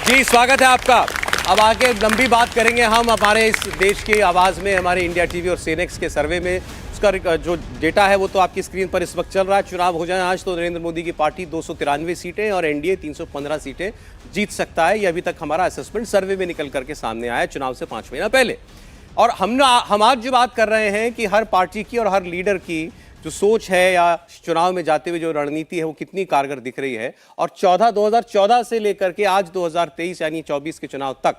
जी स्वागत है आपका। अब आगे लंबी बात करेंगे हम हमारे इस देश की आवाज़ में, हमारे इंडिया टीवी और सीनेक्स के सर्वे में। उसका जो डेटा है वो तो आपकी स्क्रीन पर इस वक्त चल रहा है। चुनाव हो जाए आज तो नरेंद्र मोदी की पार्टी 293 सीटें और एनडीए 315 सीटें जीत सकता है। ये अभी तक हमारा असेसमेंट सर्वे में निकल करके सामने आया चुनाव से 5 महीना पहले। और हम आज जो बात कर रहे हैं कि हर पार्टी की और हर लीडर की जो सोच है या चुनाव में जाते हुए जो रणनीति है वो कितनी कारगर दिख रही है। और 2014 से लेकर के आज 2023 यानी 24 के चुनाव तक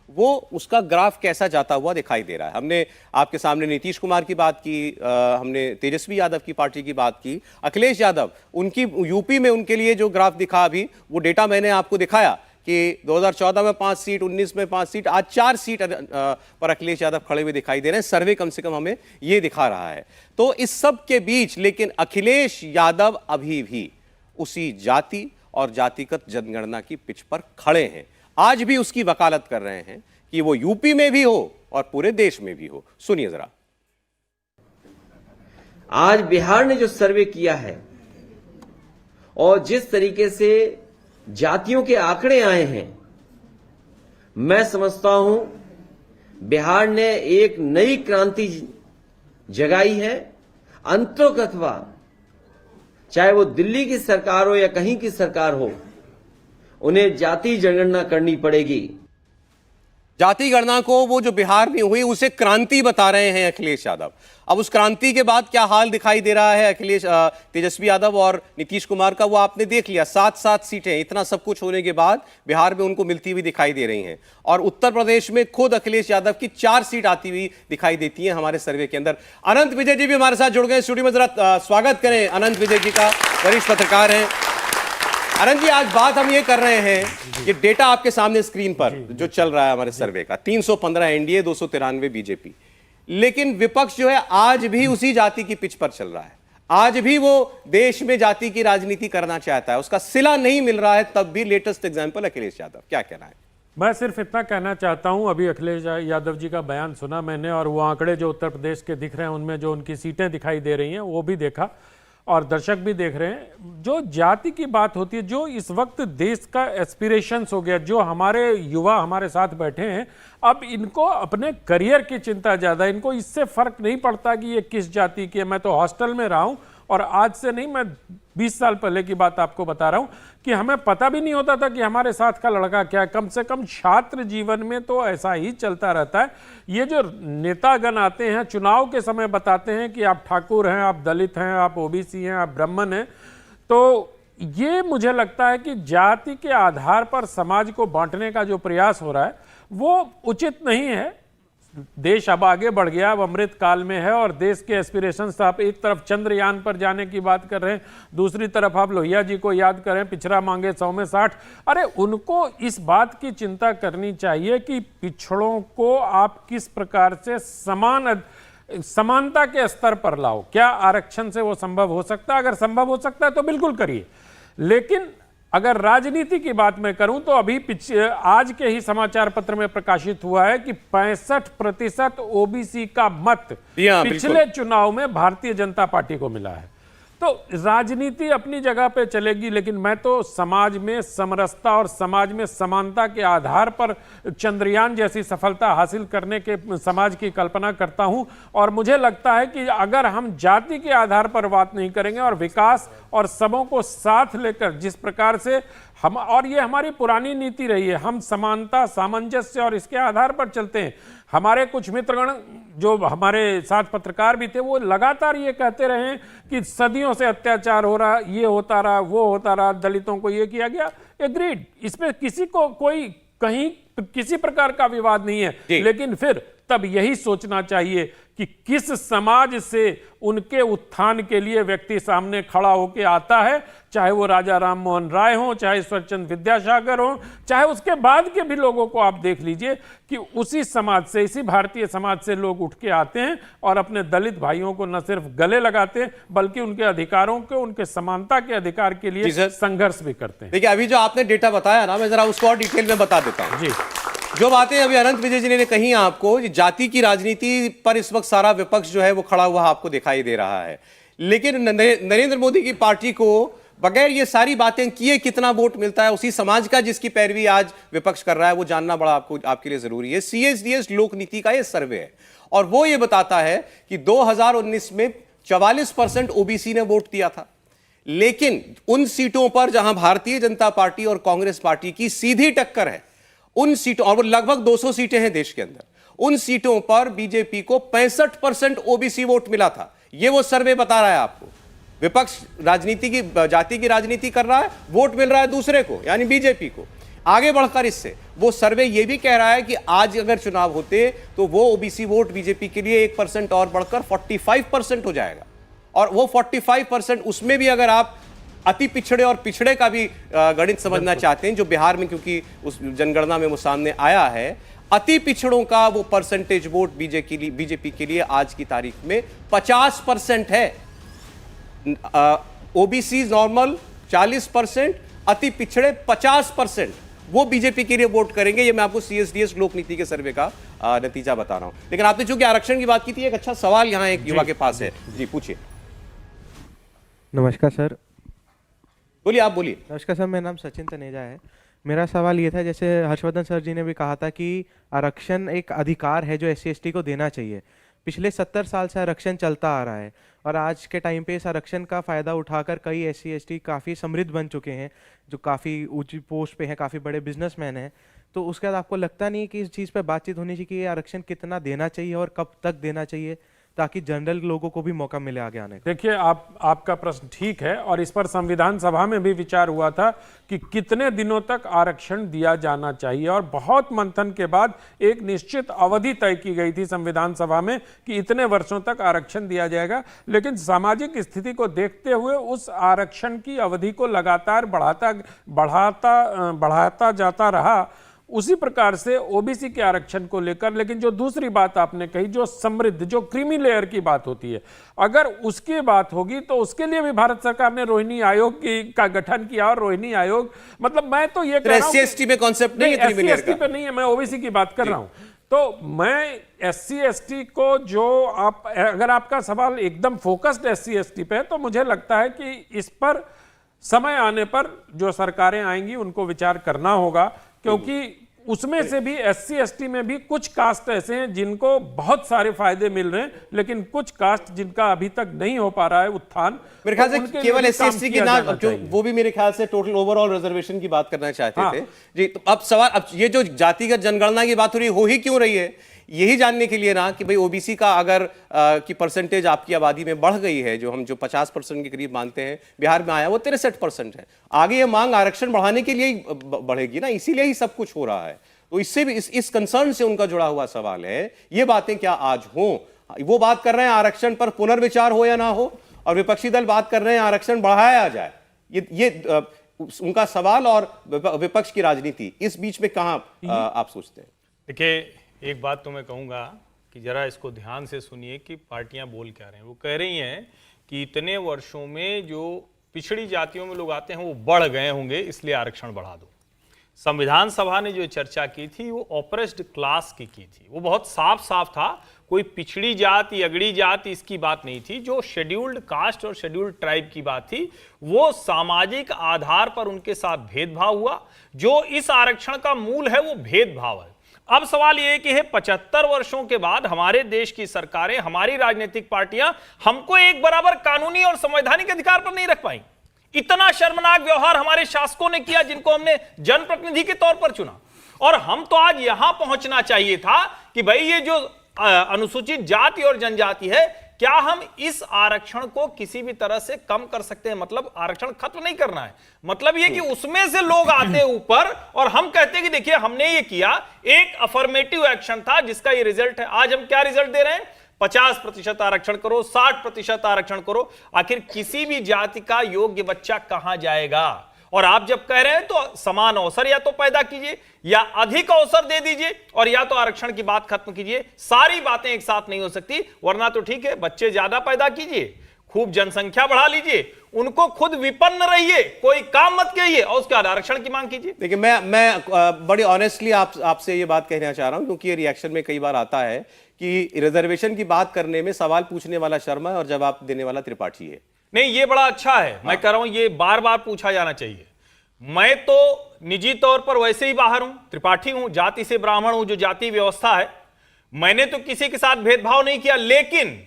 वो उसका ग्राफ कैसा जाता हुआ दिखाई दे रहा है। हमने आपके सामने नीतीश कुमार की बात की, हमने तेजस्वी यादव की पार्टी की बात की, अखिलेश यादव उनकी यूपी में उनके लिए जो ग्राफ दिखा, अभी वो डेटा मैंने आपको दिखाया कि 2014 में 5 सीट, 19 में 5 सीट, आज 4 सीट पर अखिलेश यादव खड़े हुए दिखाई दे रहे हैं। सर्वे कम से कम हमें ये दिखा रहा है। तो इस सब के बीच लेकिन अखिलेश यादव अभी भी उसी जाति और जातिगत जनगणना की पिच पर खड़े हैं। आज भी उसकी वकालत कर रहे हैं कि वो यूपी में भी हो और पूरे देश में भी हो। सुनिए जरा। आज बिहार ने जो सर्वे किया है और जिस तरीके से जातियों के आंकड़े आए हैं, मैं समझता हूं बिहार ने एक नई क्रांति जगाई है। अंततोगत्वा चाहे वो दिल्ली की सरकार हो या कहीं की सरकार हो, उन्हें जाति जनगणना करनी पड़ेगी। जाति गणना को वो जो बिहार में हुई उसे क्रांति बता रहे हैं अखिलेश यादव। अब उस क्रांति के बाद क्या हाल दिखाई दे रहा है तेजस्वी यादव और नीतीश कुमार का, वो आपने देख लिया। 7 सीटें, इतना सब कुछ होने के बाद बिहार में उनको मिलती हुई दिखाई दे रही हैं। और उत्तर प्रदेश में खुद अखिलेश यादव की 4 सीट आती हुई दिखाई देती है हमारे सर्वे के अंदर। अनंत विजय जी भी हमारे साथ जुड़ गए स्टूडियो में, जरा स्वागत करें अनंत विजय जी का, वरिष्ठ पत्रकार हैं। अनंत जी, आज बात हम ये कर रहे हैं, ये डेटा आपके सामने स्क्रीन पर जो चल रहा है हमारे सर्वे का, 315 एनडीए, 293 बीजेपी। लेकिन विपक्ष जो है आज भी उसी जाति की पिच पर चल रहा है। आज भी वो देश में जाति की राजनीति करना चाहता है, उसका सिला नहीं मिल रहा है। तब भी लेटेस्ट एग्जांपल अखिलेश यादव, क्या कहना है? मैं सिर्फ इतना कहना चाहता हूं, अभी अखिलेश यादव जी का बयान सुना मैंने और वो आंकड़े जो उत्तर प्रदेश के दिख रहे हैं उनमें जो उनकी सीटें दिखाई दे रही हैं वो भी देखा और दर्शक भी देख रहे हैं। जो जाति की बात होती है, जो इस वक्त देश का एस्पिरेशंस हो गया, जो हमारे युवा हमारे साथ बैठे हैं, अब इनको अपने करियर की चिंता ज़्यादा, इनको इससे फर्क नहीं पड़ता कि ये किस जाति की है। मैं तो हॉस्टल में रहा हूँ और आज से नहीं, मैं 20 साल पहले की बात आपको बता रहा हूँ कि हमें पता भी नहीं होता था कि हमारे साथ का लड़का क्या है। कम से कम छात्र जीवन में तो ऐसा ही चलता रहता है। ये जो नेतागण आते हैं चुनाव के समय बताते हैं कि आप ठाकुर हैं, आप दलित हैं, आप ओबीसी हैं, आप ब्राह्मण हैं, तो ये मुझे लगता है कि जाति के आधार पर समाज को बांटने का जो प्रयास हो रहा है वो उचित नहीं है। देश अब आगे बढ़ गया, अब अमृत काल में है और देश के एस्पिरेशंस, आप एक तरफ चंद्रयान पर जाने की बात कर रहे हैं, दूसरी तरफ आप लोहिया जी को याद करें, पिछड़ा मांगे 100 में 60। अरे उनको इस बात की चिंता करनी चाहिए कि पिछड़ों को आप किस प्रकार से समानता के स्तर पर लाओ। क्या आरक्षण से वो संभव हो सकता है? अगर संभव हो सकता है तो बिल्कुल करिए। लेकिन अगर राजनीति की बात मैं करूं तो अभी आज के ही समाचार पत्र में प्रकाशित हुआ है कि 65% ओबीसी का मत पिछले चुनाव में भारतीय जनता पार्टी को मिला है। तो राजनीति अपनी जगह पे चलेगी, लेकिन मैं तो समाज में समरसता और समाज में समानता के आधार पर चंद्रयान जैसी सफलता हासिल करने के समाज की कल्पना करता हूं। और मुझे लगता है कि अगर हम जाति के आधार पर बात नहीं करेंगे और विकास और सबों को साथ लेकर जिस प्रकार से हम, और ये हमारी पुरानी नीति रही है, हम समानता, सामंजस्य और इसके आधार पर चलते हैं। हमारे कुछ मित्रगण जो हमारे साथ पत्रकार भी थे वो लगातार ये कहते रहे कि सदियों से अत्याचार हो रहा, ये होता रहा, वो होता रहा, दलितों को ये किया गया। एग्रीड, इसमें किसी को कोई कहीं किसी प्रकार का विवाद नहीं है। लेकिन फिर तब यही सोचना चाहिए कि किस समाज से उनके उत्थान के लिए व्यक्ति सामने खड़ा होकर आता है, चाहे वो राजा राम मोहन राय हो, चाहे ईश्वरचंद विद्यासागर हो, चाहे उसके बाद के भी लोगों को आप देख लीजिए कि उसी समाज से, इसी भारतीय समाज से लोग उठ के आते हैं और अपने दलित भाइयों को न सिर्फ गले लगाते हैं बल्कि उनके अधिकारों के, उनके समानता के अधिकार के लिए संघर्ष भी करते हैं। देखिए, अभी जो आपने डेटा बताया ना, मैं जरा उसको और डिटेल में बता देता हूँ। जी, जो बातें अभी अनंत विजय जी ने कही आपको, जाति की राजनीति पर इस वक्त सारा विपक्ष जो है वो खड़ा हुआ आपको दिखाई दे रहा है। लेकिन नरेंद्र मोदी की पार्टी को बगैर ये सारी बातें किए कितना वोट मिलता है उसी समाज का जिसकी पैरवी आज विपक्ष कर रहा है, वो जानना बड़ा आपके लिए जरूरी है। CSDS लोक नीति का ये सर्वे है और वो ये बताता है कि 2019 में 44% ओबीसी ने वोट दिया था, लेकिन उन सीटों पर जहां भारतीय जनता पार्टी और कांग्रेस पार्टी की सीधी टक्कर है, उन सीटों, और वो लगभग 200 सीटें हैं देश के अंदर, उन सीटों पर बीजेपी को 65% ओबीसी वोट मिला था। ये वो सर्वे बता रहा है आपको। विपक्ष राजनीति की, जाति की राजनीति कर रहा है, वोट मिल रहा है दूसरे को, यानी बीजेपी को। आगे बढ़कर इससे वो सर्वे ये भी कह रहा है कि आज अगर चुनाव होते तो वो ओबीसी वोट बीजेपी के लिए 1% और बढ़कर 45% हो जाएगा। और वो 45%, उसमें भी अगर आप अति पिछड़े और पिछड़े का भी गणित समझना चाहते हैं, जो बिहार में क्योंकि उस जनगणना में वो सामने आया है, अति पिछड़ों का वो परसेंटेज वोट बीजेपी के लिए आज की तारीख में 50% है। ओबीसी नॉर्मल 40%, अति पिछड़े 50%, वो बीजेपी के लिए वोट करेंगे। ये मैं आपको CSDS लोक नीति के सर्वे का नतीजा बता रहा हूं। लेकिन आपने चूंकि आरक्षण की बात की थी, एक अच्छा सवाल यहां एक युवा के पास है। जी पूछिए। नमस्कार सर। बोलिए, आप बोलिए। नमस्कार सर, मेरा नाम सचिन तनेजा है। मेरा सवाल ये था, जैसे हर्षवर्धन सर जी ने भी कहा था कि आरक्षण एक अधिकार है जो SC ST को देना चाहिए। पिछले 70 साल से आरक्षण चलता आ रहा है और आज के टाइम पे इस आरक्षण का फ़ायदा उठाकर कई SC ST काफ़ी समृद्ध बन चुके हैं, जो काफ़ी ऊंची पोस्ट पे हैं, काफ़ी बड़े बिजनेसमैन हैं। तो उसके बाद आपको लगता नहीं है कि इस चीज़ पे बातचीत होनी चाहिए कि ये आरक्षण कितना देना चाहिए और कब तक देना चाहिए, ताकि जनरल लोगों को भी मौका मिले आगे आने का? देखिए, आपका प्रश्न ठीक है और इस पर संविधान सभा में भी विचार हुआ था कि कितने दिनों तक आरक्षण दिया जाना चाहिए और बहुत मंथन के बाद एक निश्चित अवधि तय की गई थी संविधान सभा में कि इतने वर्षों तक आरक्षण दिया जाएगा। लेकिन सामाजिक स्थिति को देखते हुए उस आरक्षण की अवधि को लगातार बढ़ाता जाता रहा। उसी प्रकार से ओबीसी के आरक्षण को लेकर, लेकिन जो दूसरी बात आपने कही, जो समृद्ध, जो क्रीमी लेयर की बात होती है, अगर उसकी बात होगी तो उसके लिए भी भारत सरकार ने रोहिणी आयोग का गठन किया। और रोहिणी आयोग, मतलब मैं तो ये कह रहा हूं, SC ST में कॉन्सेप्ट नहीं है, क्रीमी लेयर का पे नहीं है, मैं ओबीसी की बात कर रहा हूं। तो मैं SC ST को, जो आप, अगर आपका सवाल एकदम फोकस्ड SC ST पे है, तो मुझे लगता है कि इस पर समय आने पर जो सरकारें आएंगी उनको विचार करना होगा, क्योंकि उसमें से भी SC ST में भी कुछ कास्ट ऐसे हैं जिनको बहुत सारे फायदे मिल रहे हैं, लेकिन कुछ कास्ट जिनका अभी तक नहीं हो पा रहा है उत्थान। मेरे ख्याल से केवल SC ST की ना, जो वो भी मेरे ख्याल से टोटल ओवरऑल रिजर्वेशन की बात करना चाहते थे जी। तो अब सवाल, अब ये जो जातिगत जनगणना की बात हो ही क्यों रही है, यही जानने के लिए ना कि भाई ओबीसी का अगर की परसेंटेज आपकी आबादी में बढ़ गई है, जो हम 50% के करीब मानते हैं, बिहार में आया वो 63% है। आगे ये मांग आरक्षण बढ़ाने के लिए ही बढ़ेगी ना, इसीलिए ही सब कुछ हो रहा है। तो इससे भी इस कंसर्न से उनका जुड़ा हुआ सवाल है। ये बातें क्या आज हो, वो बात कर रहे हैं आरक्षण पर पुनर्विचार हो या ना हो, और विपक्षी दल बात कर रहे हैं आरक्षण बढ़ाया जाए। ये उनका सवाल और विपक्ष की राजनीति, इस बीच में कहां आप सोचते हैं? देखिए, एक बात तो मैं कहूँगा कि जरा इसको ध्यान से सुनिए कि पार्टियां बोल क्या रहे हैं। वो कह रही हैं कि इतने वर्षों में जो पिछड़ी जातियों में लोग आते हैं वो बढ़ गए होंगे, इसलिए आरक्षण बढ़ा दो। संविधान सभा ने जो चर्चा की थी वो ऑप्रेस्ड क्लास की थी। वो बहुत साफ साफ था, कोई पिछड़ी जाति, अगड़ी जाति, इसकी बात नहीं थी। जो शेड्यूल्ड कास्ट और शेड्यूल्ड ट्राइब की बात थी, वो सामाजिक आधार पर उनके साथ भेदभाव हुआ। जो इस आरक्षण का मूल है वो भेदभाव है। अब सवाल यह है कि 75 वर्षों के बाद हमारे देश की सरकारें, हमारी राजनीतिक पार्टियां हमको एक बराबर कानूनी और संवैधानिक अधिकार पर नहीं रख पाई। इतना शर्मनाक व्यवहार हमारे शासकों ने किया, जिनको हमने जनप्रतिनिधि के तौर पर चुना। और हम तो आज यहां पहुंचना चाहिए था कि भाई ये जो अनुसूचित जाति और जनजाति है, क्या हम इस आरक्षण को किसी भी तरह से कम कर सकते हैं? मतलब आरक्षण खत्म नहीं करना है, मतलब ये कि उसमें से लोग आते ऊपर और हम कहते हैं कि देखिए हमने ये किया, एक अफर्मेटिव एक्शन था जिसका ये रिजल्ट है। आज हम क्या रिजल्ट दे रहे हैं? 50% आरक्षण करो, 60% आरक्षण करो। आखिर किसी भी जाति का योग्य बच्चा कहां जाएगा? और आप जब कह रहे हैं तो समान अवसर या तो पैदा कीजिए या अधिक अवसर दे दीजिए, और या तो आरक्षण की बात खत्म कीजिए। सारी बातें एक साथ नहीं हो सकती। वरना तो ठीक है, बच्चे ज्यादा पैदा कीजिए, खूब जनसंख्या बढ़ा लीजिए, उनको खुद विपन्न रहिए, कोई काम मत करिए, और उसके बाद आरक्षण की मांग कीजिए। देखिए, मैं बड़ी ऑनेस्टली आपसे ये बात कहना चाह रहा हूं, क्योंकि ये रिएक्शन में कई बार आता है कि रिजर्वेशन की बात करने में सवाल पूछने वाला शर्मा है और जवाब देने वाला त्रिपाठी है। नहीं, ये बड़ा अच्छा है। मैं कह रहा हूं ये बार बार पूछा जाना चाहिए। मैं तो निजी तौर पर वैसे ही बाहर हूं, त्रिपाठी हूं, जाति से ब्राह्मण हूं, जो जाति व्यवस्था है, मैंने तो किसी के साथ भेदभाव नहीं किया। लेकिन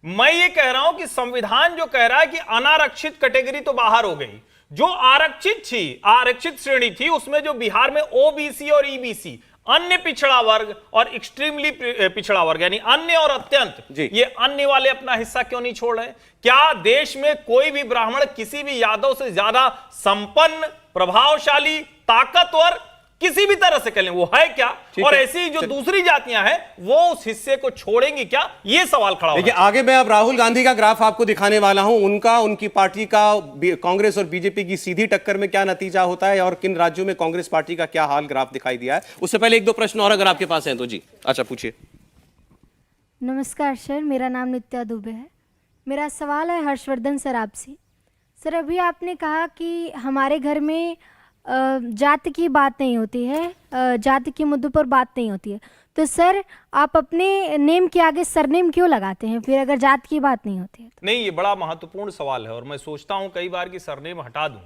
मैं ये कह रहा हूं कि संविधान जो कह रहा है कि अनारक्षित कैटेगरी तो बाहर हो गई, जो आरक्षित श्रेणी थी, उसमें जो बिहार में ओबीसी और ईबीसी, अन्य पिछड़ा वर्ग और एक्सट्रीमली पिछड़ा वर्ग, यानी अन्य और अत्यंत, ये अन्य वाले अपना हिस्सा क्यों नहीं छोड़ रहे? क्या देश में कोई भी ब्राह्मण किसी भी यादव से ज्यादा संपन्न, प्रभावशाली, ताकतवर किसी भी तरह से कह लें वो है क्या? और ऐसी जो दूसरी जातियां हैं वो उस हिस्से को छोड़ेंगी क्या? ये सवाल खड़ा देखिए, आगे मैं अब राहुल गांधी का ग्राफ आपको दिखाने वाला हूं। उनकी पार्टी का कांग्रेस और बीजेपी की सीधी टक्कर में क्या नतीजा होता है और किन राज्यों में कांग्रेस पार्टी का क्या हाल ग्राफ दिखाई दिया है। उससे पहले एक दो प्रश्न और अगर आपके पास हैं तो जी। अच्छा, पूछिए। नमस्कार सर, मेरा नाम नित्या दुबे है। मेरा सवाल है हर्षवर्धन सर आपसे। सर, अभी आपने कहा कि हमारे घर में जाति की बात नहीं होती है, जाति के मुद्दों पर बात नहीं होती है, तो सर आप अपने नेम के आगे सरनेम क्यों लगाते हैं फिर, अगर जाति की बात नहीं होती है तो? नहीं, ये बड़ा महत्वपूर्ण सवाल है और मैं सोचता हूं कई बार कि सरनेम हटा दूं,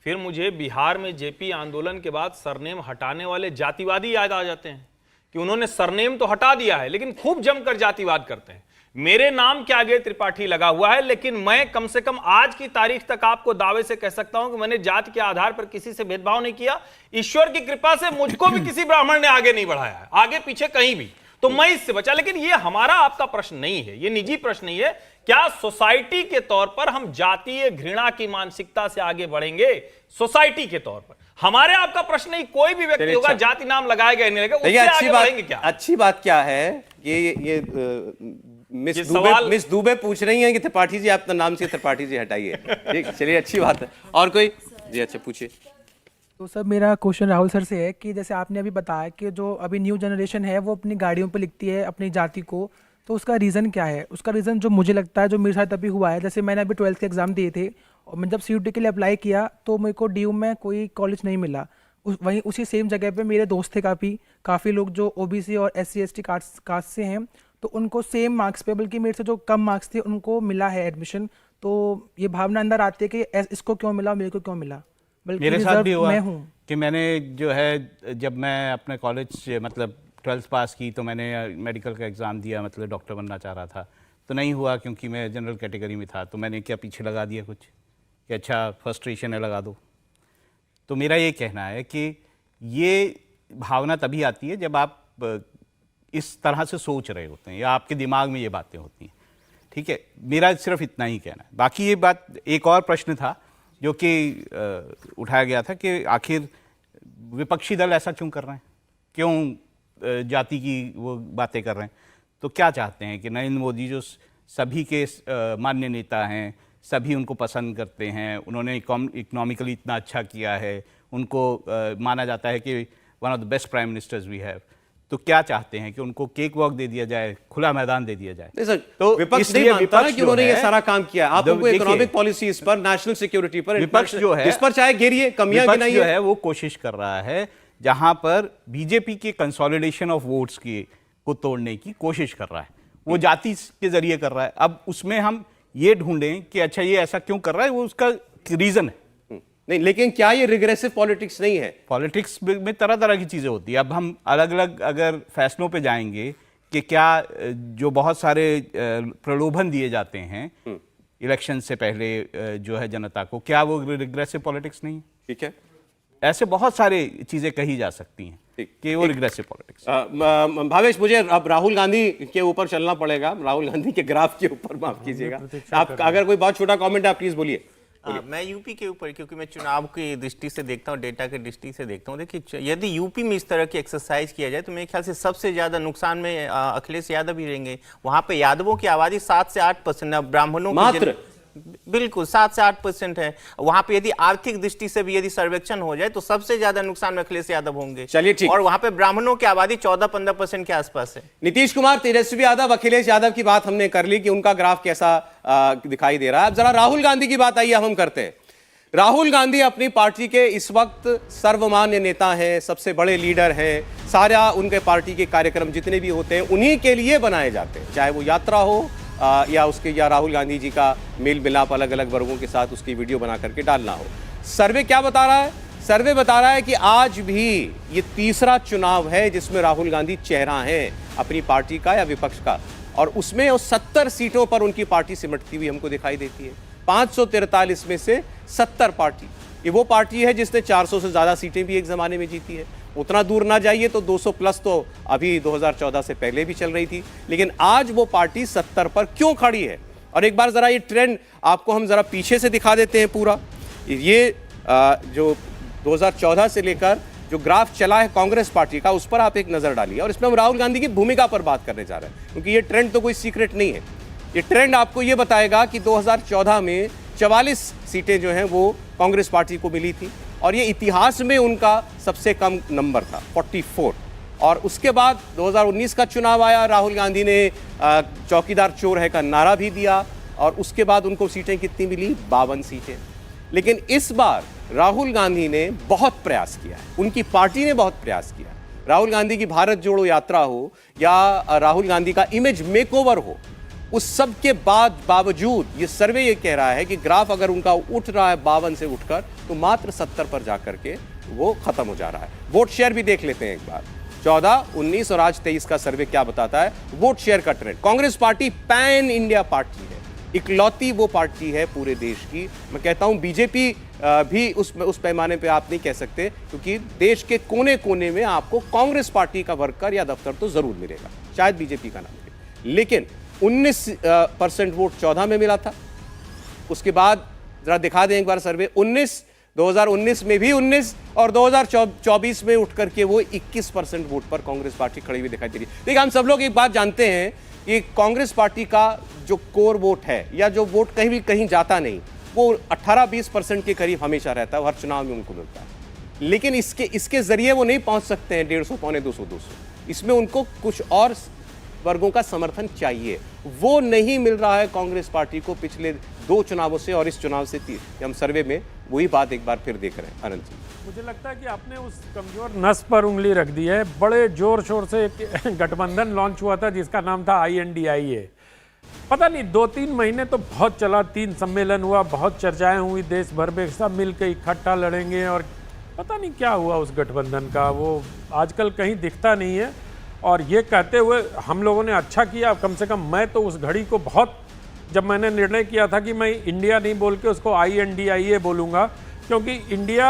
फिर मुझे बिहार में जेपी आंदोलन के बाद सरनेम हटाने वाले जातिवादी याद आ जाते हैं कि उन्होंने सरनेम तो हटा दिया है लेकिन खूब जमकर जातिवाद करते हैं। मेरे नाम के आगे त्रिपाठी लगा हुआ है, लेकिन मैं कम से कम आज की तारीख तक आपको दावे से कह सकता हूं कि मैंने जाति के आधार पर किसी से भेदभाव नहीं किया। ईश्वर की कृपा से मुझको भी किसी ब्राह्मण ने आगे नहीं बढ़ाया है, आगे पीछे कहीं भी, तो मैं इससे बचा। लेकिन ये हमारा आपका प्रश्न नहीं है, ये निजी प्रश्न नहीं है। क्या सोसाइटी के तौर पर हम जातीय घृणा की मानसिकता से आगे बढ़ेंगे? सोसाइटी के तौर पर हमारे आपका प्रश्न नहीं, कोई भी व्यक्ति होगा जाति नाम लगाएगा नहीं लगाएगा, उससे आगे बढ़ेंगे क्या? अच्छी बात क्या है, ये मिस दुबे पूछ रही हैं कि त्रिपाठी जी आप नाम से त्रिपाठी जी हटाइए। ठीक, चलिए, अच्छी बात है। और कोई जी? अच्छा, पूछिए। तो सर, मेरा क्वेश्चन राहुल सर से है कि जैसे आपने अभी बताया कि जो अभी न्यू जनरेशन है वो अपनी गाड़ियों पे लिखती है अपनी जाति को, तो उसका रीज़न क्या है? उसका रीज़न जो मुझे लगता है, जो मेरे साथ अभी हुआ है, जैसे मैंने अभी 12th के एग्ज़ाम दिए थे और मैं जब CUT के लिए अप्लाई किया तो मेरे को DU में कोई कॉलेज नहीं मिला। वहीं उसी सेम जगह पे मेरे दोस्त थे काफ़ी लोग जो OBC और SC ST कास्ट से हैं, तो उनको सेम मार्क्स पे, बल्कि मेरे से जो कम मार्क्स थे उनको मिला है एडमिशन। तो ये भावना अंदर आती है कि इसको क्यों मिला, मेरे को क्यों मिला, बल्कि मेरे साथ भी हुआ मैं हूँ कि मैंने जो है, जब मैं अपने कॉलेज मतलब 12th पास की तो मैंने मेडिकल का एग्ज़ाम दिया, मतलब डॉक्टर बनना चाह रहा था, तो नहीं हुआ क्योंकि मैं जनरल कैटेगरी में था। तो मैंने क्या पीछे लगा दिया कुछ कि अच्छा फ्रस्ट्रेशन है, लगा दो। तो मेरा ये कहना है कि ये भावना तभी आती है जब आप इस तरह से सोच रहे होते हैं या आपके दिमाग में ये बातें होती हैं। ठीक है, मेरा सिर्फ इतना ही कहना है। बाकी ये बात, एक और प्रश्न था जो कि उठाया गया था कि आखिर विपक्षी दल ऐसा क्यों कर रहे हैं, क्यों जाति की वो बातें कर रहे हैं। तो क्या चाहते हैं कि नरेंद्र मोदी जो सभी के मान्य नेता हैं, सभी उनको पसंद करते हैं, उन्होंने इकोनॉमिकली इतना अच्छा किया है, उनको माना जाता है कि one of the best prime ministers we have, तो क्या चाहते हैं कि उनको केक वॉक दे दिया जाए, खुला मैदान दे दिया जाए? सर, तो विपक्ष नहीं मानता ना कि उन्होंने ये सारा काम किया। आप उनको इकोनॉमिक पॉलिसीज पर, नेशनल सिक्योरिटी पर, विपक्ष जो है इस पर चाहे गिरिए, कमियां गिनाइए, जो है वो कोशिश कर रहा है जहां पर बीजेपी के कंसोलिडेशन ऑफ वोट्स की को तोड़ने की कोशिश कर रहा है, वो जाति के जरिए कर रहा है। अब उसमें हम ये ढूंढें कि अच्छा ये ऐसा क्यों कर रहा है, वो उसका रीजन है। नहीं, लेकिन क्या ये रिग्रेसिव पॉलिटिक्स नहीं है? पॉलिटिक्स में तरह तरह की चीजें होती है। अब हम अलग अलग अगर फैसलों पे जाएंगे कि क्या जो बहुत सारे प्रलोभन दिए जाते हैं इलेक्शन से पहले जो है जनता को, क्या वो रिग्रेसिव पॉलिटिक्स नहीं है? ठीक है, ऐसे बहुत सारे चीजें कही जा सकती हैं कि वो रिग्रेसिव पॉलिटिक्स। भावेश, मुझे अब राहुल गांधी के ऊपर चलना पड़ेगा, राहुल गांधी के ग्राफ के ऊपर, माफ कीजिएगा। आप अगर कोई बहुत छोटा कमेंट है आप प्लीज बोलिए। मैं यूपी के ऊपर, क्योंकि मैं चुनाव की दृष्टि से देखता हूँ, डेटा की दृष्टि से देखता हूँ। देखिए, यदि यूपी में इस तरह की एक्सरसाइज किया जाए तो मेरे ख्याल से सबसे ज्यादा नुकसान में अखिलेश यादव ही रहेंगे। वहां पे यादवों की आबादी 7 से 8%, ब्राह्मणों मात्र बिल्कुल 7 से 8% है। वहां पे यदि आर्थिक दृष्टि से भी यदि सर्वेक्षण हो जाए तो सबसे ज्यादा नुकसान में अखिलेश यादव होंगे। चलिए, ठीक। और वहां पे ब्राह्मणों की आबादी 14-15% के आसपास है। नीतीश कुमार, तेजस्वी यादव, अखिलेश यादव की बात हमने कर ली कि उनका ग्राफ कैसा दिखाई दे रहा है। अब जरा राहुल गांधी की बात आइए हम करते हैं। राहुल गांधी अपनी पार्टी के इस वक्त सर्वमान्य नेता हैं, सबसे बड़े लीडर हैं। सारा उनके पार्टी के कार्यक्रम जितने भी होते हैं उन्हीं के लिए बनाए जाते हैं, चाहे वो यात्रा हो, या उसके या राहुल गांधी जी का मेल मिलाप अलग अलग वर्गों के साथ उसकी वीडियो बना करके डालना हो। सर्वे क्या बता रहा है? सर्वे बता रहा है कि आज भी ये तीसरा चुनाव है जिसमें राहुल गांधी चेहरा है अपनी पार्टी का या विपक्ष का, और उसमें 70 सीटों पर उनकी पार्टी सिमटती हुई हमको दिखाई देती है। 543 में से 70 पार्टी, ये वो पार्टी है जिसने 400 से ज्यादा सीटें भी एक जमाने में जीती है। उतना दूर ना जाइए तो 200 प्लस तो अभी 2014 से पहले भी चल रही थी, लेकिन आज वो पार्टी 70 पर क्यों खड़ी है? और एक बार जरा ये ट्रेंड आपको हम जरा पीछे से दिखा देते हैं पूरा। ये जो 2014 से लेकर जो ग्राफ चला है कांग्रेस पार्टी का, उस पर आप एक नजर डालिए, और इसमें हम राहुल गांधी की भूमिका पर बात करने जा रहे हैं, क्योंकि ये ट्रेंड तो कोई सीक्रेट नहीं है। ये ट्रेंड आपको ये बताएगा कि 2014 में 44 सीटें जो हैं वो कांग्रेस पार्टी को मिली थी, और ये इतिहास में उनका सबसे कम नंबर था 44। और उसके बाद 2019 का चुनाव आया, राहुल गांधी ने चौकीदार चोर है का नारा भी दिया, और उसके बाद उनको सीटें कितनी मिली? 52 सीटें। लेकिन इस बार राहुल गांधी ने बहुत प्रयास किया है, उनकी पार्टी ने बहुत प्रयास किया है। राहुल गांधी की भारत जोड़ो यात्रा हो या राहुल गांधी का इमेज मेकओवर हो, उस सब के बावजूद ये सर्वे ये कह रहा है कि ग्राफ अगर उनका उठ रहा है 52 से उठकर, तो मात्र 70 पर जाकर के वो खत्म हो जा रहा है। वोट शेयर भी देख लेते हैं एक बार। 14, 19 और आज 23 का सर्वे क्या बताता है? वोट शेयर का trend. Congress party pan India party है, इकलौती वो पार्टी है पूरे देश की। मैं कहता हूं बीजेपी भी उस पैमाने पे आप नहीं कह सकते, क्योंकि देश के कोने कोने में आपको कांग्रेस पार्टी का वर्कर या दफ्तर तो जरूर मिलेगा, शायद बीजेपी का ना मिले। लेकिन 19% वोट 14 में मिला था। उसके बाद जरा दिखा दें एक बार सर्वे। 2019 में भी 19 और 2024 में उठ करके वो 21% वोट पर कांग्रेस पार्टी खड़ी हुई दिखाई दे रही है। देखिए, हम सब लोग एक बात जानते हैं कि कांग्रेस पार्टी का जो कोर वोट है, या जो वोट कहीं भी कहीं जाता नहीं, वो 18-20% के करीब हमेशा रहता है, हर चुनाव में उनको मिलता है। लेकिन इसके जरिए वो नहीं पहुंच सकते हैं 150, पौने 200। इसमें उनको कुछ और वर्गों का समर्थन चाहिए, वो नहीं मिल रहा है कांग्रेस पार्टी को पिछले 2 चुनावों से, और इस चुनाव से हम सर्वे में वही बात एक बार फिर देख रहे हैं। आनंद जी, मुझे लगता है कि आपने उस कमजोर नस पर उंगली रख दी है। बड़े जोर शोर से एक गठबंधन लॉन्च हुआ था जिसका नाम था INDIA। पता नहीं 2-3 महीने तो बहुत चला, 3 सम्मेलन हुआ, बहुत चर्चाएं हुई देश भर में, सब मिलकर इकट्ठा लड़ेंगे, और पता नहीं क्या हुआ उस गठबंधन का, वो आजकल कहीं दिखता नहीं है। और ये कहते हुए हम लोगों ने अच्छा किया, कम से कम मैं तो उस घड़ी को बहुत, जब मैंने निर्णय किया था कि मैं इंडिया नहीं बोल के उसको INDIA बोलूँगा, क्योंकि इंडिया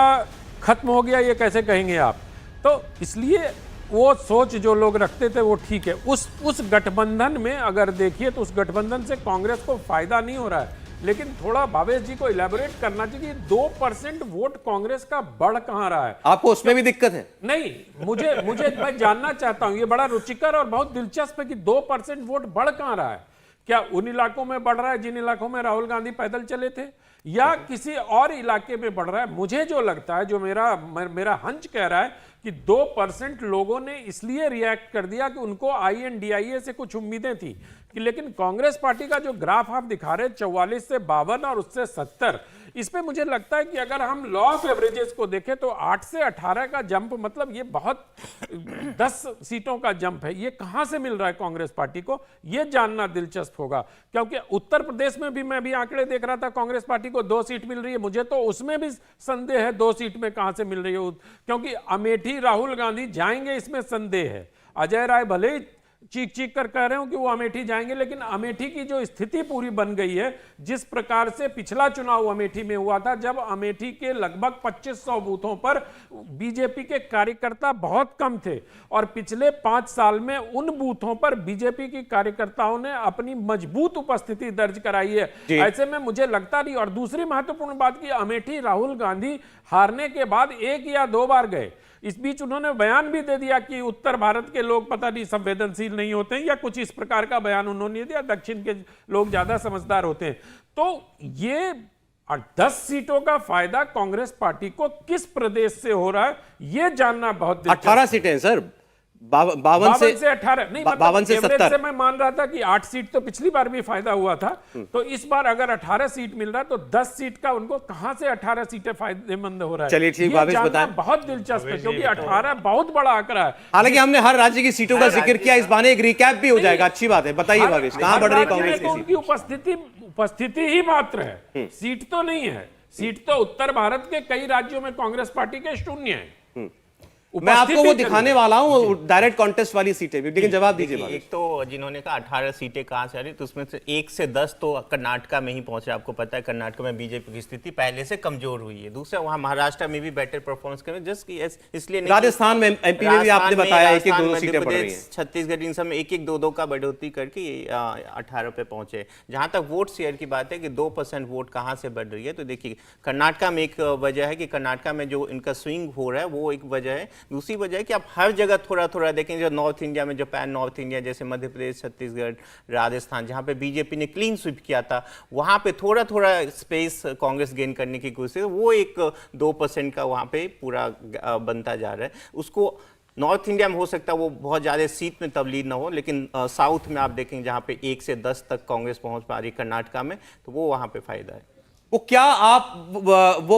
खत्म हो गया ये कैसे कहेंगे आप। तो इसलिए वो सोच जो लोग रखते थे वो ठीक है। उस गठबंधन में अगर देखिए तो उस गठबंधन से कांग्रेस को फायदा नहीं हो रहा है, लेकिन थोड़ा भावेश जी को इलेबोरेट करना चाहिए। 2% वोट कांग्रेस का बढ़ कहां रहा है? आपको उसमें भी दिक्कत है? नहीं, मुझे मैं जानना चाहता हूं, ये बड़ा रुचिकर और बहुत दिलचस्प है कि 2% वोट बढ़ कहां रहा है। क्या उन इलाकों में बढ़ रहा है जिन इलाकों में राहुल गांधी पैदल चले थे, या किसी और इलाके में बढ़ रहा है? मुझे जो लगता है, जो मेरा हंच कह रहा है कि 2% लोगों ने इसलिए रिएक्ट कर दिया कि उनको INDIA से कुछ उम्मीदें थी, लेकिन कांग्रेस पार्टी का जो ग्राफ आप दिखा रहे 44 से 52 और उससे 70, इस पे मुझे लगता है कि अगर हम लॉ ऑफ एवरेजेस को देखें तो 8 से 18 का जंप, मतलब ये बहुत 10 सीटों का जंप है। ये कहां से मिल रहा है कांग्रेस पार्टी को, ये जानना दिलचस्प होगा। क्योंकि उत्तर प्रदेश में भी मैं भी आंकड़े देख रहा था, कांग्रेस पार्टी को 2 सीट मिल रही है, मुझे तो उसमें भी संदेह है 2 सीट में कहां से मिल रही है, क्योंकि अमेठी राहुल गांधी जाएंगे इसमें संदेह है। अजय राय भले ही चीख चीख कर कह रहे हो कि वो अमेठी जाएंगे, लेकिन अमेठी की जो स्थिति पूरी बन गई है, जिस प्रकार से पिछला चुनाव अमेठी में हुआ था, जब अमेठी के लगभग 2500 बूथों पर बीजेपी के कार्यकर्ता बहुत कम थे, और पिछले 5 साल में उन बूथों पर बीजेपी की कार्यकर्ताओं ने अपनी मजबूत उपस्थिति दर्ज कराई है। ऐसे में मुझे लगता नहीं। और दूसरी महत्वपूर्ण बात की, अमेठी राहुल गांधी हारने के बाद 1 या 2 बार गए। इस बीच उन्होंने बयान भी दे दिया कि उत्तर भारत के लोग पता नहीं संवेदनशील नहीं होते हैं, या कुछ इस प्रकार का बयान उन्होंने दिया, दक्षिण के लोग ज्यादा समझदार होते हैं। तो ये 10 सीटों का फायदा कांग्रेस पार्टी को किस प्रदेश से हो रहा है, ये जानना बहुत दिलचस्प। 18 सीटें सर, 52 से 18 नहीं, 52 से एवरेज 70 से मैं मान रहा था कि 8 सीट तो पिछली बार भी फायदा हुआ था, तो इस बार अगर 18 सीट मिल रहा है तो 10 सीट का उनको कहां से 18 सीटें फायदेमंद हो रहा है? चलिए, ठीक, ये भावेश जानना बताएं। बहुत दिलचस्प है, क्योंकि 18 बहुत बड़ा आंकड़ा है। हालांकि हमने हर राज्य की सीटों का जिक्र किया, इस बहाने एक रिकैप भी हो जाएगा। अच्छी बात है, बताइए हर- भावेश, कहां हर बढ़ रही है राज्य कांग्रेस में की तो सीट? उनकी उपस्थिति ही मात्र है, सीट तो नहीं है। सीट तो उत्तर भारत के कई राज्यों में कांग्रेस पार्टी के शून्य है। मैं आपको वो उपस्थिति दिखाने वाला हूं, डायरेक्ट कॉन्टेस्ट वाली सीटें भी, लेकिन जवाब दीजिए देखिए, भावेश। एक तो जिन्होंने कहा 18 सीटें कहाँ से आ रही, तो उसमें से 1 से 10 तो कर्नाटका में ही पहुंच रहा है। आपको पता है कर्नाटक में बीजेपी की स्थिति पहले से कमजोर हुई है। दूसरा, वहाँ महाराष्ट्र में भी बेटर परफॉर्मेंस कर रहे हैं, जस्ट कि इसलिए नहीं कि- राजस्थान में, एमपी में भी आपने राजस्थान में, बताया एक एक राजस्थान, दो मध्य सीटें बढ़ रही प्रदेश, हैं। छत्तीसगढ़, इन सब में 1-1 2-2 का बढ़ोतरी करके 18 पे पहुंचे। जहां तक वोट शेयर की बात है कि 2% वोट कहां से बढ़ रही है, तो देखिए कर्नाटका में एक वजह है कि कर्नाटका में जो इनका स्विंग हो रहा है वो एक वजह है। दूसरी वजह है कि आप हर जगह थोड़ा थोड़ा देखें, जो नॉर्थ इंडिया में, जो पैन नॉर्थ इंडिया जैसे मध्य प्रदेश, छत्तीसगढ़, राजस्थान, जहां पे बीजेपी ने क्लीन स्वीप किया था, वहां पे थोड़ा थोड़ा स्पेस कांग्रेस गेन करने की कोशिश, वो एक 2% का वहां पे पूरा बनता जा रहा है। उसको नॉर्थ इंडिया में हो सकता है वो बहुत ज़्यादा सीट में तब्दील ना हो, लेकिन साउथ में आप देखेंगे जहाँ पे 1 से 10 तक कांग्रेस पहुंच पा रही कर्नाटका में, तो वो वहाँ पे फायदा है। वो क्या आप वो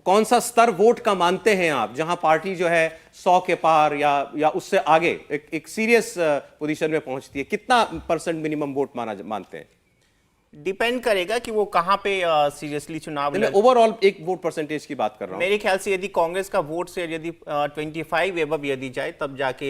कौन सा स्तर वोट का मानते हैं आप, जहां पार्टी जो है 100 के पार या उससे आगे एक सीरियस पोजीशन में पहुंचती है? कितना परसेंट मिनिमम वोट मानते हैं? डिपेंड करेगा कि वो कहाँ पे सीरियसली चुनाव मैं ओवरऑल एक वोट परसेंटेज की बात कर रहा हूं। मेरे ख्याल से यदि कांग्रेस का वोट शेयर यदि 25 एबव यदि जाए, तब जाके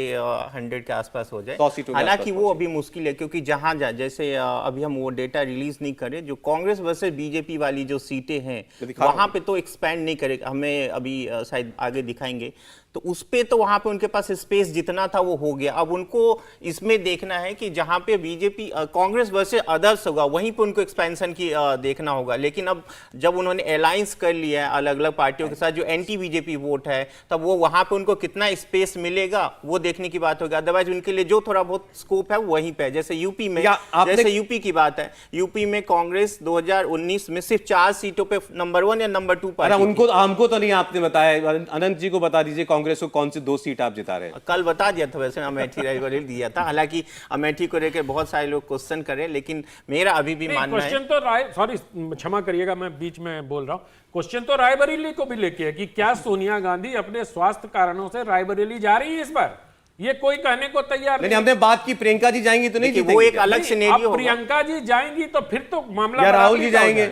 100 के आसपास हो जाए। 100 सीटों के हालांकि आसपास वो अभी मुश्किल है, क्योंकि जहां जैसे अभी हम वो डेटा रिलीज नहीं करें, जो कांग्रेस वर्सेस बीजेपी वाली जो सीटें हैं वहां पे तो एक्सपैंड नहीं करेगा, हमें अभी शायद आगे दिखाएंगे, तो उस पे तो वहां पे उनके पास स्पेस जितना था वो हो गया। अब उनको इसमें देखना है कि जहां पे बीजेपी कांग्रेस वर्सेस अदर्स होगा, वहीं पे उनको एक्सपेंशन की देखना होगा। लेकिन अब जब उन्होंने अलायंस कर लिया है अलग अलग पार्टियों के साथ, जो एंटी बीजेपी वोट है, तब वो वहां पे उनको कितना स्पेस मिलेगा वो देखने की बात होगी। अदरवाइज उनके लिए जो थोड़ा बहुत स्कोप है वहीं पे, जैसे यूपी में, जैसे यूपी की बात है, यूपी में कांग्रेस 2019 में सिर्फ 4 सीटों पे नंबर 1 या नंबर 2 पार्टी। उनको हमको तो नहीं आपने बताया, अनंत जी को बता दीजिए कांग्रेस को कौन सी 2 सीट आप जिता रहे हैं? कल बता दिया था, वैसे अमेठी रायबरेली दिया था। हालांकि अमेठी को लेकर बहुत सारे लोग क्वेश्चन कर रहे हैं, लेकिन मेरा अभी भी मानना है, क्वेश्चन तो सॉरी क्षमा करिएगा, मैं बीच में बोल रहा हूं, क्वेश्चन तो रायबरेली को भी लेके है कि क्या सोनिया गांधी अपने स्वास्थ्य कारणों से रायबरेली जा रही है इस बार? ये कोई कहने को तैयार नहीं। हमने बात की प्रियंका जी जाएंगी तो नहीं जीतेंगी? वो एक अलग सिनेरियो होगा। प्रियंका जी जाएंगी तो फिर तो मामला या राहुल जी जाएंगे?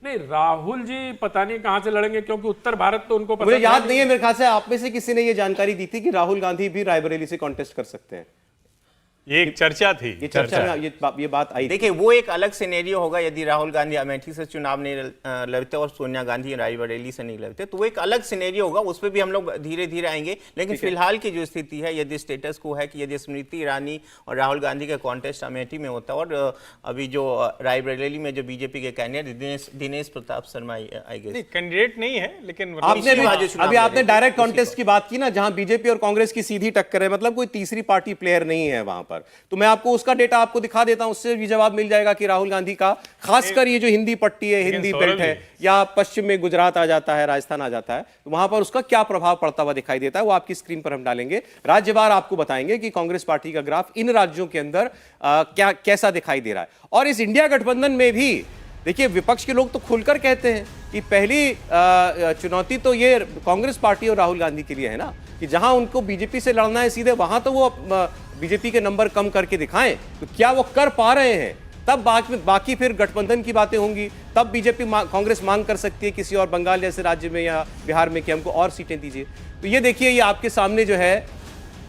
नहीं, राहुल जी पता नहीं कहां से लड़ेंगे, क्योंकि उत्तर भारत तो उनको मुझे याद नहीं है, मेरे ख्याल से आप में से किसी ने ये जानकारी दी थी कि राहुल गांधी भी रायबरेली से कॉन्टेस्ट कर सकते हैं। ये एक चर्चा थी, ये चर्चा में ये बात आई। देखिए वो एक अलग सिनेरियो होगा यदि राहुल गांधी अमेठी से चुनाव नहीं लड़ते और सोनिया गांधी रायबरेली से नहीं लड़ते, तो वो एक अलग सिनेरियो होगा, उस पर भी हम लोग धीरे धीरे आएंगे। लेकिन फिलहाल की जो स्थिति है, यदि स्टेटस को है कि यदि स्मृति ईरानी और राहुल गांधी का कॉन्टेस्ट अमेठी में होता है, और अभी जो रायबरेली में जो बीजेपी के candidate Dinesh Pratap Sharma I guess candidate नहीं है, लेकिन अभी आपने डायरेक्ट कॉन्टेस्ट की बात की ना, जहां बीजेपी और कांग्रेस की सीधी टक्कर है, मतलब कोई तीसरी पार्टी प्लेयर नहीं है वहां पर। तो मैं आपको उसका डेटा आपको दिखा देता हूं, उससे भी जवाब मिल जाएगा कि राहुल गांधी का, खासकर ये जो हिंदी पट्टी है, हिंदी बेल्ट है, या पश्चिम में गुजरात आ जाता है, राजस्थान आ जाता है, तो वहां पर उसका क्या प्रभाव पड़ता हुआ दिखाई देता है, वो आपकी स्क्रीन पर हम डालेंगे। राज्यवार आपको बताएंगे कि कांग्रेस पार्टी का ग्राफ इन राज्यों के अंदर क्या कैसा दिखाई दे रहा है। और इस इंडिया गठबंधन में भी देखिए, विपक्ष के लोग तो खुलकर कहते हैं कि पहली चुनौती तो ये कांग्रेस पार्टी और राहुल गांधी के लिए है ना, कि जहां उनको बीजेपी से लड़ना है सीधे, वहां तो वो बीजेपी के नंबर कम करके दिखाएं। तो क्या वो कर पा रहे हैं? तब बाकी फिर गठबंधन की बातें होंगी, तब बीजेपी कांग्रेस मांग कर सकती है किसी और बंगाल जैसे राज्य में या बिहार में कि हमको और सीटें दीजिए। तो ये देखिए, ये आपके सामने जो है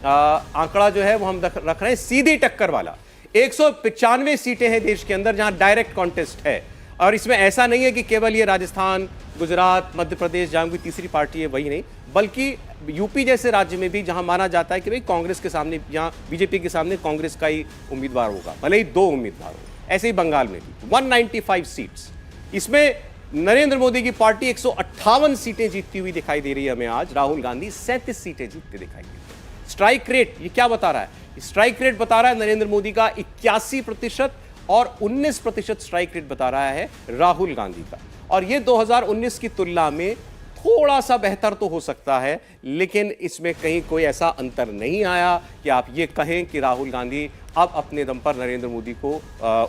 आंकड़ा जो है वो हम रख रहे हैं सीधी टक्कर वाला। 195 सीटें हैं देश के अंदर जहां डायरेक्ट कॉन्टेस्ट है, और इसमें ऐसा नहीं है कि केवल ये राजस्थान, गुजरात, मध्य प्रदेश, जहां कोई तीसरी पार्टी है वही नहीं, बल्कि यूपी जैसे राज्य में भी जहां माना जाता है कि भाई कांग्रेस के सामने, यहाँ बीजेपी के सामने कांग्रेस का ही उम्मीदवार होगा, भले ही 2 उम्मीदवार हो। ऐसे ही बंगाल में भी 195 सीट्स, इसमें नरेंद्र मोदी की पार्टी 158 सीटें जीतती हुई दिखाई दे रही है हमें आज, राहुल गांधी 37 सीटें जीतते दिखाई दे रही है। स्ट्राइक रेट ये क्या बता रहा है? स्ट्राइक रेट बता रहा है नरेंद्र मोदी का 81% और 19% स्ट्राइक रेट बता रहा है राहुल गांधी का। और ये 2019 की तुलना में थोड़ा सा बेहतर तो हो सकता है, लेकिन इसमें कहीं कोई ऐसा अंतर नहीं आया कि आप ये कहें कि राहुल गांधी अब अपने दम पर नरेंद्र मोदी को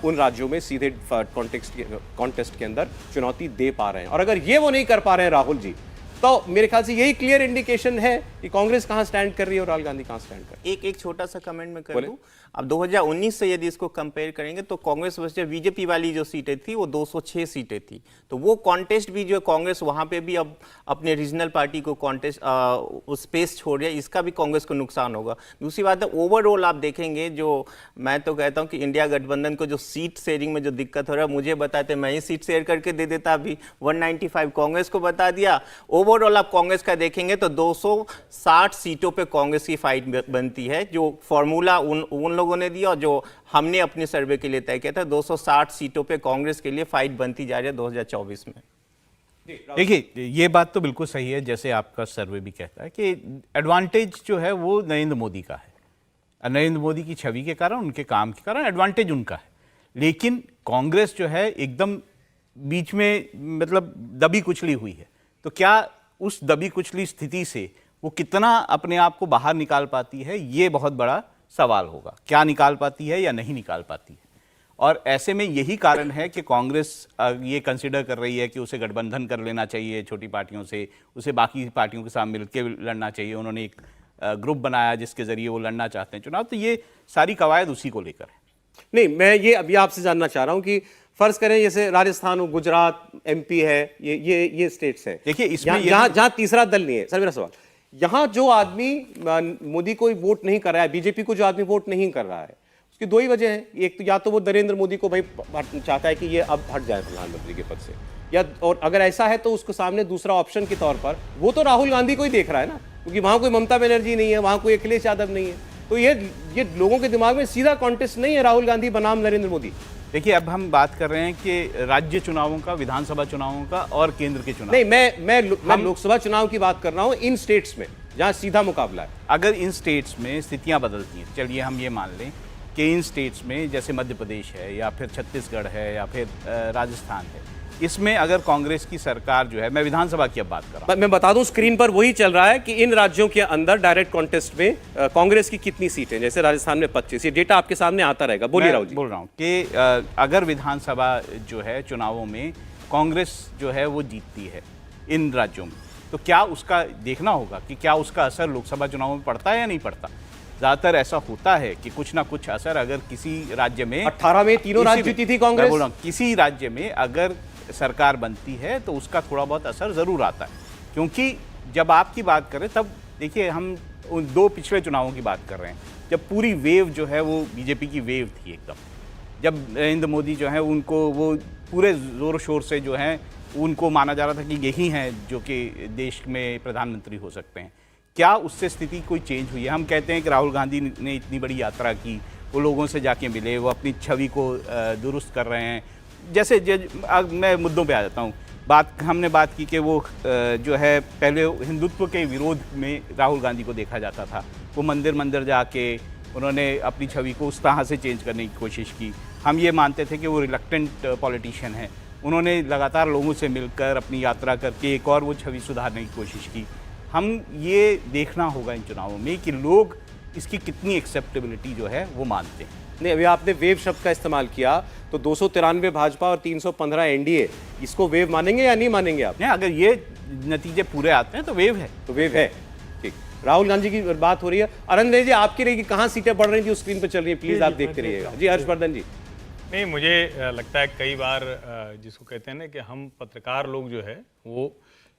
उन राज्यों में सीधे कॉन्टेस्ट के अंदर चुनौती दे पा रहे हैं। और अगर ये वो नहीं कर पा रहे हैं राहुल जी, तो मेरे ख्याल से यही क्लियर इंडिकेशन है कि कांग्रेस कहां स्टैंड कर रही है और राहुल गांधी कहां स्टैंड कर रही है। एक छोटा सा कमेंट में कर दूं, अब 2019 से यदि इसको कंपेयर करेंगे तो कांग्रेस वर्सेस बीजेपी वाली जो सीटें थी वो 206 सीटें थी, तो वो कॉन्टेस्ट भी जो कांग्रेस वहां पे भी अब अपने रीजनल पार्टी को कॉन्टेस्ट स्पेस छोड़ रही है, इसका भी कांग्रेस को नुकसान होगा। दूसरी बात है, ओवरऑल आप देखेंगे, जो मैं तो कहता हूं कि इंडिया गठबंधन को जो सीट शेयरिंग में जो दिक्कत हो रहा है, मुझे बताते मैं ही सीट शेयर करके दे देता, अभी 195 कांग्रेस को बता दिया। ओवरऑल आप कांग्रेस का देखेंगे तो 260 सीटों पे कांग्रेस की फाइट बनती है, जो फॉर्मूला उन लोगों ने दिया और जो हमने अपने सर्वे के लिए तय किया था। 260 सीटों पे कांग्रेस के लिए फाइट बनती जा रही है 2024 में। देखिए, ये बात तो बिल्कुल सही है, जैसे आपका सर्वे भी कहता है कि एडवांटेज जो है वो नरेंद्र मोदी का है। नरेंद्र मोदी की छवि के कारण, उनके काम के कारण एडवांटेज उनका है। लेकिन कांग्रेस जो है एकदम बीच में, मतलब दबी कुचली हुई है। तो क्या उस दबी कुचली स्थिति से वो कितना अपने आप को बाहर निकाल पाती है, ये बहुत बड़ा सवाल होगा। क्या निकाल पाती है या नहीं निकाल पाती है। और ऐसे में यही कारण है कि कांग्रेस ये कंसिडर कर रही है कि उसे गठबंधन कर लेना चाहिए छोटी पार्टियों से, उसे बाकी पार्टियों के साथ मिलकर लड़ना चाहिए। उन्होंने एक ग्रुप बनाया जिसके जरिए वो लड़ना चाहते हैं चुनाव। तो ये सारी कवायद उसी को लेकर है। नहीं, मैं ये अभी आपसे जानना चाह रहा हूं कि फर्ज करें जैसे राजस्थान हो, गुजरात, एमपी है, ये स्टेट्स है। देखिए, इसमें जहां तीसरा दल नहीं है। सर मेरा सवाल, यहां जो आदमी मोदी को वोट नहीं कर रहा है, बीजेपी को जो आदमी वोट नहीं कर रहा है, उसकी दो ही वजह है। एक तो या तो वो नरेंद्र मोदी को भाई चाहता है कि ये अब हट जाए प्रधानमंत्री के पद से, या और अगर ऐसा है तो उसको सामने दूसरा ऑप्शन के तौर पर वो तो राहुल गांधी को ही देख रहा है ना, क्योंकि वहां कोई ममता बनर्जी नहीं है, वहां कोई अखिलेश यादव नहीं है। तो ये लोगों के दिमाग में सीधा कॉन्टेस्ट नहीं है राहुल गांधी बनाम नरेंद्र मोदी। देखिए, अब हम बात कर रहे हैं कि राज्य चुनावों का, विधानसभा चुनावों का और केंद्र के चुनाव। नहीं, मैं लोकसभा चुनाव की बात कर रहा हूं, इन स्टेट्स में जहां सीधा मुकाबला है। अगर इन स्टेट्स में स्थितियां बदलती हैं, चलिए हम ये मान लें कि इन स्टेट्स में जैसे मध्य प्रदेश है या फिर छत्तीसगढ़ है या फिर राजस्थान है, इसमें अगर कांग्रेस की सरकार जो है, मैं विधानसभा की अब बात कर रहा हूं, मैं बता दूं स्क्रीन पर वही चल रहा है कि इन राज्यों के अंदर डायरेक्ट कॉन्टेस्ट में कांग्रेस की कितनी सीटें, जैसे राजस्थान में 25। ये डेटा आपके सामने आता रहेगा। बोलिए राहुल जी। बोल रहा हूं कि अगर विधानसभा जो है चुनावों में कांग्रेस जो है वो जीतती है इन राज्यों में, तो क्या उसका देखना होगा कि क्या उसका असर लोकसभा चुनावों में पड़ता है या नहीं पड़ता। ज़्यादातर ऐसा होता है कि कुछ ना कुछ असर, अगर किसी राज्य में 18 में तीनों राज्य जीती थी कांग्रेस, बोल रहा हूं, किसी राज्य में अगर सरकार बनती है तो उसका थोड़ा बहुत असर जरूर आता है। क्योंकि जब आपकी बात करें तब देखिए, हम उन दो पिछले चुनावों की बात कर रहे हैं जब पूरी वेव जो है वो बीजेपी की वेव थी एकदम, जब नरेंद्र मोदी जो है उनको वो पूरे जोर शोर से जो है उनको माना जा रहा था कि यही हैं जो कि देश में प्रधानमंत्री हो सकते हैं। क्या उससे स्थिति कोई चेंज हुई है। हम कहते हैं कि राहुल गांधी ने इतनी बड़ी यात्रा की, वो लोगों से जाके मिले, वो अपनी छवि को दुरुस्त कर रहे हैं। जैसे मैं मुद्दों पे आ जाता हूँ। हमने बात की कि वो जो है पहले हिंदुत्व के विरोध में राहुल गांधी को देखा जाता था। वो मंदिर जाके उन्होंने अपनी छवि को उस तरह से चेंज करने की कोशिश की। हम ये मानते थे कि वो रिलक्टेंट पॉलिटिशियन है। उन्होंने लगातार लोगों से मिलकर अपनी यात्रा करके एक और वो छवि सुधारने की कोशिश की। हम ये देखना होगा इन चुनावों में कि लोग इसकी कितनी एक्सेप्टेबिलिटी जो है वो मानते हैं। नहीं, अभी आपने वेव शब्द का इस्तेमाल किया, तो 293 भाजपा और 315 एनडीए, इसको वेव मानेंगे या नहीं मानेंगे आप? नहीं, अगर ये नतीजे पूरे आते हैं तो वेव है। तो वेव है। ठीक, राहुल गांधी की बात हो रही है। अरविंद जी, आपकी रहेगी कहाँ सीटें बढ़ रही थी उस स्क्रीन पर चल रही है, प्लीज आप देखते रहिएगा। जी हर्षवर्धन जी। नहीं, मुझे लगता है कई बार जिसको कहते हैं ना कि हम पत्रकार लोग जो है वो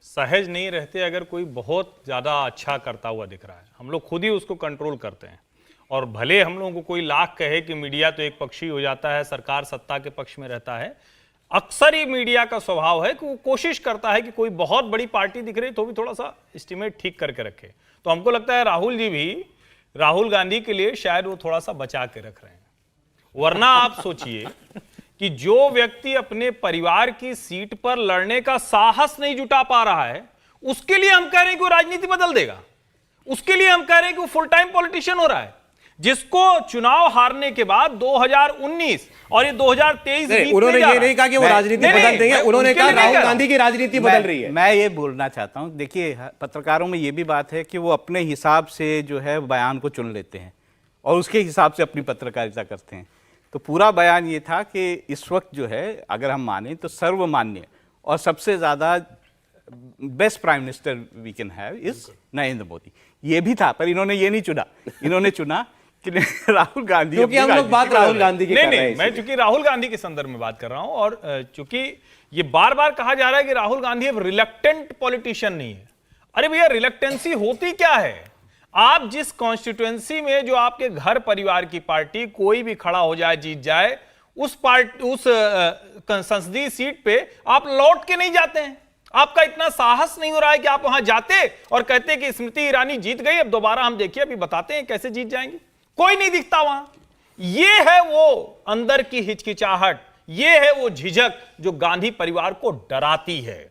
सहज नहीं रहते अगर कोई बहुत ज़्यादा अच्छा करता हुआ दिख रहा है। हम लोग खुद ही उसको कंट्रोल करते हैं, और भले हम लोगों को कोई लाख कहे कि मीडिया तो एक पक्षी हो जाता है, सरकार सत्ता के पक्ष में रहता है, अक्सर ही मीडिया का स्वभाव है कि वो कोशिश करता है कि कोई बहुत बड़ी पार्टी दिख रही तो भी थोड़ा सा एस्टिमेट ठीक करके रखे। तो हमको लगता है राहुल जी भी राहुल गांधी के लिए शायद वो थोड़ा सा बचा के रख रहे हैं। वरना आप सोचिए कि जो व्यक्ति अपने परिवार की सीट पर लड़ने का साहस नहीं जुटा पा रहा है, उसके लिए हम कह रहे हैं कि वो राजनीति बदल देगा, उसके लिए हम कह रहे हैं कि वो फुल टाइम पॉलिटिशियन हो रहा है। जिसको चुनाव हारने के बाद 2019 और ये 2023 नहीं, बीतने उन्होंने जा ये रहा नहीं कहा कि वो मैं- राजनीति नहीं, बदल नहीं, रही है, मैं उन्होंने उनके कहा लिए नहीं राहुल कह रहा। गांधी की राजनीति बदल रही है। मैं ये बोलना चाहता हूँ, देखिए पत्रकारों में ये भी बात है कि वो अपने हिसाब से जो है बयान को चुन लेते हैं और उसके हिसाब से अपनी पत्रकारिता करते हैं। तो पूरा बयान ये था कि इस वक्त जो है अगर हम माने तो सर्वमान्य और सबसे ज़्यादा best prime minister we can have is Narendra Modi. ये भी था, पर इन्होंने ये नहीं चुना, इन्होंने चुना कि राहुल गांधी। क्योंकि हम लोग बात राहुल गांधी की कर रहे हैं। मैं चूंकि राहुल गांधी के संदर्भ में बात कर रहा हूं और चूंकि ये बार बार कहा जा रहा है कि राहुल गांधी अब रिलक्टेंट पॉलिटिशियन नहीं है। अरे भैया, रिलक्टेंसी होती क्या है? आप जिस कॉन्स्टिट्यूएंसी में जो आपके घर परिवार की पार्टी कोई भी खड़ा हो जाए, जीत जाए, उस संसदीय सीट पे आप लौट के नहीं जाते हैं। आपका इतना साहस नहीं हो रहा है कि आप वहां जाते और कहते कि स्मृति ईरानी जीत गई, अब दोबारा हम देखिए, अभी बताते हैं कैसे जीत जाएंगे। कोई नहीं दिखता वहां। ये है वो अंदर की हिचकिचाहट, ये है वो झिझक जो गांधी परिवार को डराती है।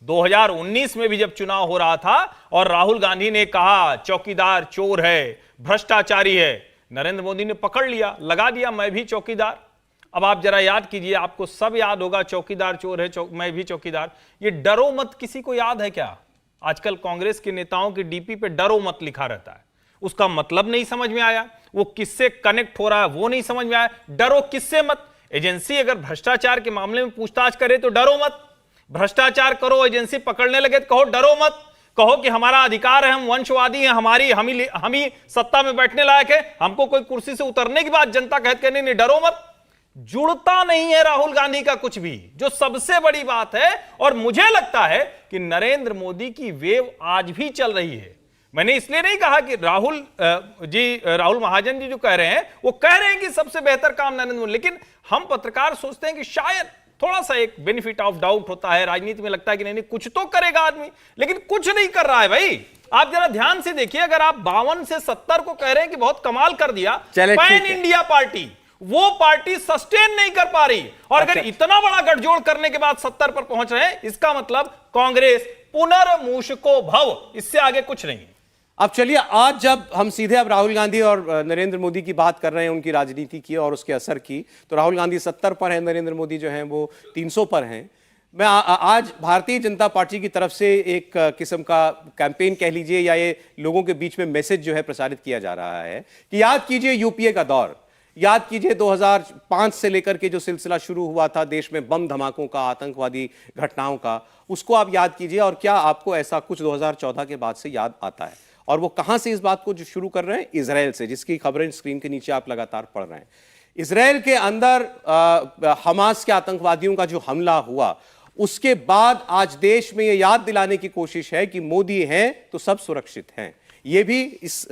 2019 में भी जब चुनाव हो रहा था और राहुल गांधी ने कहा चौकीदार चोर है, भ्रष्टाचारी है, नरेंद्र मोदी ने पकड़ लिया, लगा दिया मैं भी चौकीदार। अब आप जरा याद कीजिए, आपको सब याद होगा चौकीदार चोर है, मैं भी चौकीदार। ये डरो मत किसी को याद है क्या? आजकल कांग्रेस के नेताओं की डीपी पे डरो मत लिखा रहता है। उसका मतलब नहीं समझ में आया, वो किससे कनेक्ट हो रहा है वो नहीं समझ में आया। डरो किससे मत? एजेंसी अगर भ्रष्टाचार के मामले में पूछताछ करे तो डरो मत। भ्रष्टाचार करो, एजेंसी पकड़ने लगे तो कहो डरो मत। कहो कि हमारा अधिकार है, हम वंशवादी हैं, हम ही सत्ता में बैठने लायक है, हमको कोई कुर्सी से उतरने की बात जनता कहते नहीं, डरो मत। जुड़ता नहीं है राहुल गांधी का कुछ भी, जो सबसे बड़ी बात है। और मुझे लगता है कि नरेंद्र मोदी की वेव आज भी चल रही है। मैंने इसलिए नहीं कहा कि राहुल महाजन जी जो कह रहे हैं वो कह रहे हैं कि सबसे बेहतर काम नरेंद्र मोदी, लेकिन हम पत्रकार सोचते हैं कि शायद थोड़ा सा एक बेनिफिट ऑफ डाउट होता है। राजनीति में लगता है कि नहीं कुछ तो करेगा आदमी, लेकिन कुछ नहीं कर रहा है भाई। आप जरा ध्यान से देखिए, अगर आप 52 से 70 को कह रहे हैं कि बहुत कमाल कर दिया, पैन इंडिया पार्टी, वो पार्टी सस्टेन नहीं कर पा रही। और अगर इतना बड़ा गठजोड़ करने के बाद 70 पर पहुंच रहे हैं, इसका मतलब कांग्रेस पुनर्मूषको भव, इससे आगे कुछ नहीं। अब चलिए, आज जब हम सीधे अब राहुल गांधी और नरेंद्र मोदी की बात कर रहे हैं, उनकी राजनीति की और उसके असर की, तो राहुल गांधी 70 पर है, नरेंद्र मोदी जो हैं वो 300 पर हैं। मैं आज भारतीय जनता पार्टी की तरफ से एक किस्म का कैंपेन कह लीजिए, या ये लोगों के बीच में मैसेज जो है प्रसारित किया जा रहा है कि याद कीजिए यूपीए का दौर, याद कीजिए 2005 से लेकर के जो सिलसिला शुरू हुआ था देश में बम धमाकों का, आतंकवादी घटनाओं का, उसको आप याद कीजिए। और क्या आपको ऐसा कुछ 2014 के बाद से याद आता है? और वो कहां से इस बात को जो शुरू कर रहे हैं? इजराइल से, जिसकी खबरें स्क्रीन के नीचे आप लगातार पढ़ रहे हैं। इजराइल के अंदर हमास के आतंकवादियों का जो हमला हुआ, उसके बाद आज देश में यह याद दिलाने की कोशिश है कि मोदी हैं तो सब सुरक्षित हैं। ये भी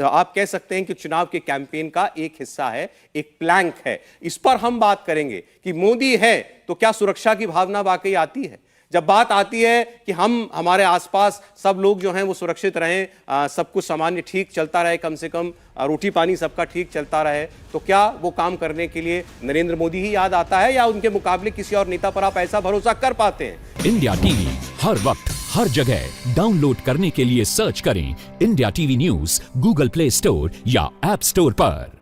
आप कह सकते हैं कि चुनाव के कैंपेन का एक हिस्सा है, एक प्लैंक है। इस पर हम बात करेंगे कि मोदी है तो क्या सुरक्षा की भावना वाकई आती है? जब बात आती है कि हमारे आसपास सब लोग जो हैं वो सुरक्षित रहें, सब कुछ सामान्य ठीक चलता रहे, कम से कम रोटी पानी सबका ठीक चलता रहे, तो क्या वो काम करने के लिए नरेंद्र मोदी ही याद आता है, या उनके मुकाबले किसी और नेता पर आप ऐसा भरोसा कर पाते हैं? इंडिया टीवी हर वक्त हर जगह डाउनलोड करने के लिए सर्च करें India TV news Google play store या ऐप स्टोर पर।